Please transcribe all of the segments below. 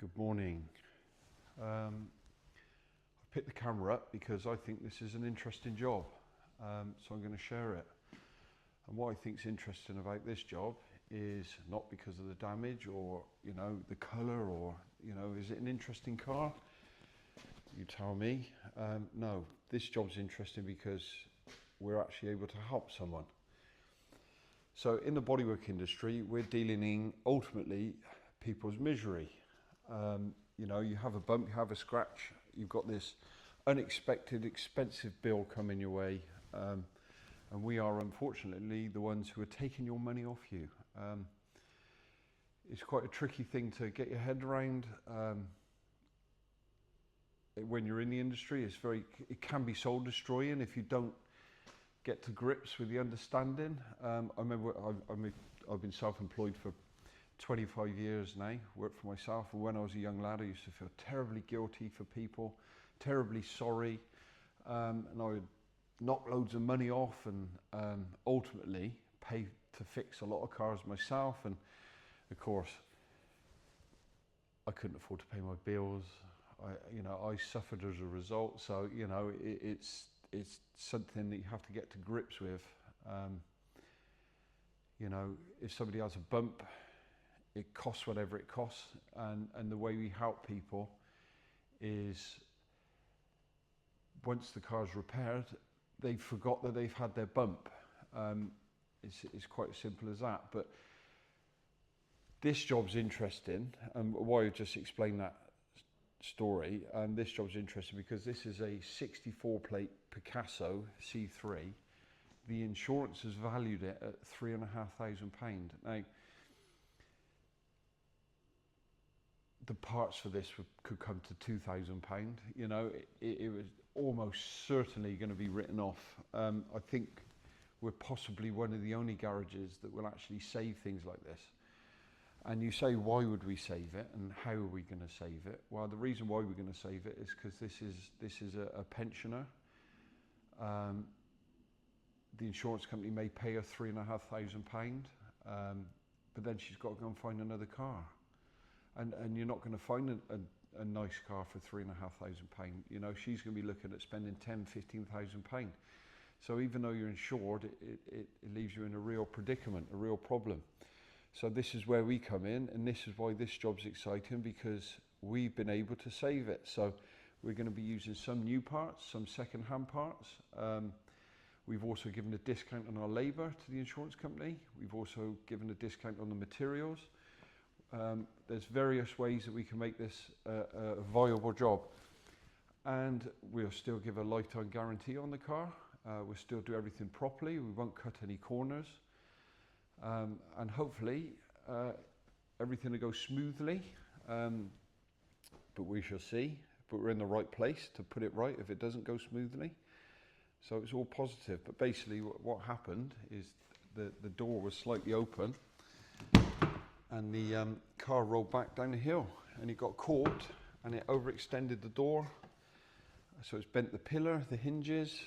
Good morning. I picked the camera up because I think this is an interesting job, so I'm going to share it. And what I think is interesting about this job is not because of the damage or, the colour or, is it an interesting car? You tell me. No, this job's interesting because we're actually able to help someone. So in the bodywork industry, we're dealing in ultimately people's misery. You have a bump, you have a scratch, you've got this unexpected, expensive bill coming your way, and we are unfortunately the ones who are taking your money off you. It's quite a tricky thing to get your head around. When you're in the industry, it can be soul destroying if you don't get to grips with the understanding. I remember I've been self-employed for 25 years now, worked for myself, and when I was a young lad I used to feel terribly guilty for people, terribly sorry, and I would knock loads of money off and ultimately pay to fix a lot of cars myself, and of course I couldn't afford to pay my bills. I suffered as a result, so it's something that you have to get to grips with. If somebody has a bump, it costs whatever it costs, and the way we help people is once the car's repaired, they forgot that they've had their bump. It's quite as simple as that. But this job's interesting, and why I just explained that story, and this job's interesting because this is a 64 plate Picasso C3. The insurance has valued it at £3,500. Now, the parts for this could come to £2,000. It was almost certainly going to be written off. I think we're possibly one of the only garages that will actually save things like this. And you say, why would we save it, and how are we going to save it? Well, the reason why we're going to save it is because this is a pensioner. The insurance company may pay her £3,500, but then she's got to go and find another car. And you're not going to find a nice car for £3,500. She's going to be looking at spending £10,000–15,000. So even though you're insured, it leaves you in a real predicament, a real problem. So this is where we come in, and this is why this job's exciting, because we've been able to save it. So we're going to be using some new parts, some second-hand parts. We've also given a discount on our labour to the insurance company. We've also given a discount on the materials. There's various ways that we can make this a viable job, and we'll still give a lifetime guarantee on the car. We'll still do everything properly. We won't cut any corners, and hopefully everything will go smoothly, but we shall see. But we're in the right place to put it right if it doesn't go smoothly, so it's all positive. But basically what happened is the door was slightly open, and the car rolled back down the hill, and it got caught, and it overextended the door, so it's bent the pillar, the hinges,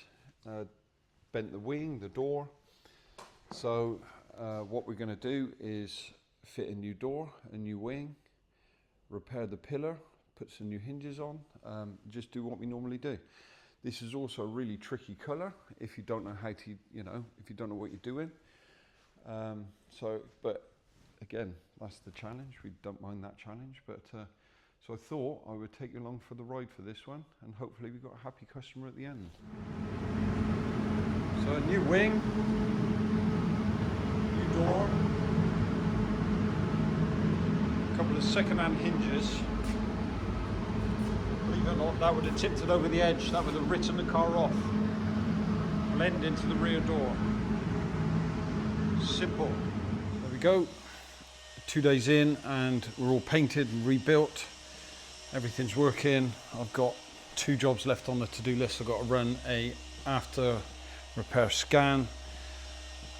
bent the wing, the door. So what we're going to do is fit a new door, a new wing, repair the pillar, put some new hinges on, just do what we normally do. This is also a really tricky colour if you don't know how to, if you don't know what you're doing. But again, that's the challenge. We don't mind that challenge, but so I thought I would take you along for the ride for this one, and hopefully we've got a happy customer at the end. So a new wing, new door, a couple of second-hand hinges. Believe it or not, that would have tipped it over the edge. That would have written the car off. Blend into the rear door. Simple. There we go. 2 days in, and we're all painted and rebuilt. Everything's working. I've got 2 jobs left on the to-do list. I've got to run a after repair scan,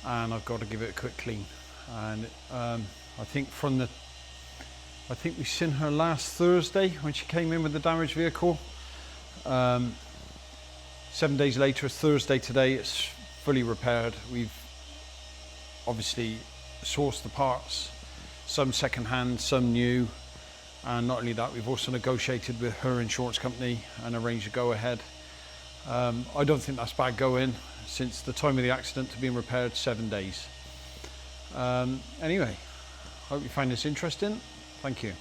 and I've got to give it a quick clean. And I think we seen her last Thursday when she came in with the damaged vehicle. 7 days later, it's Thursday today, it's fully repaired. We've obviously sourced the parts, some second hand, some new, And not only that, we've also negotiated with her insurance company and arranged a go-ahead. I don't think that's bad going, since the time of the accident to being repaired, 7 days. Anyway, hope you find this interesting. Thank you.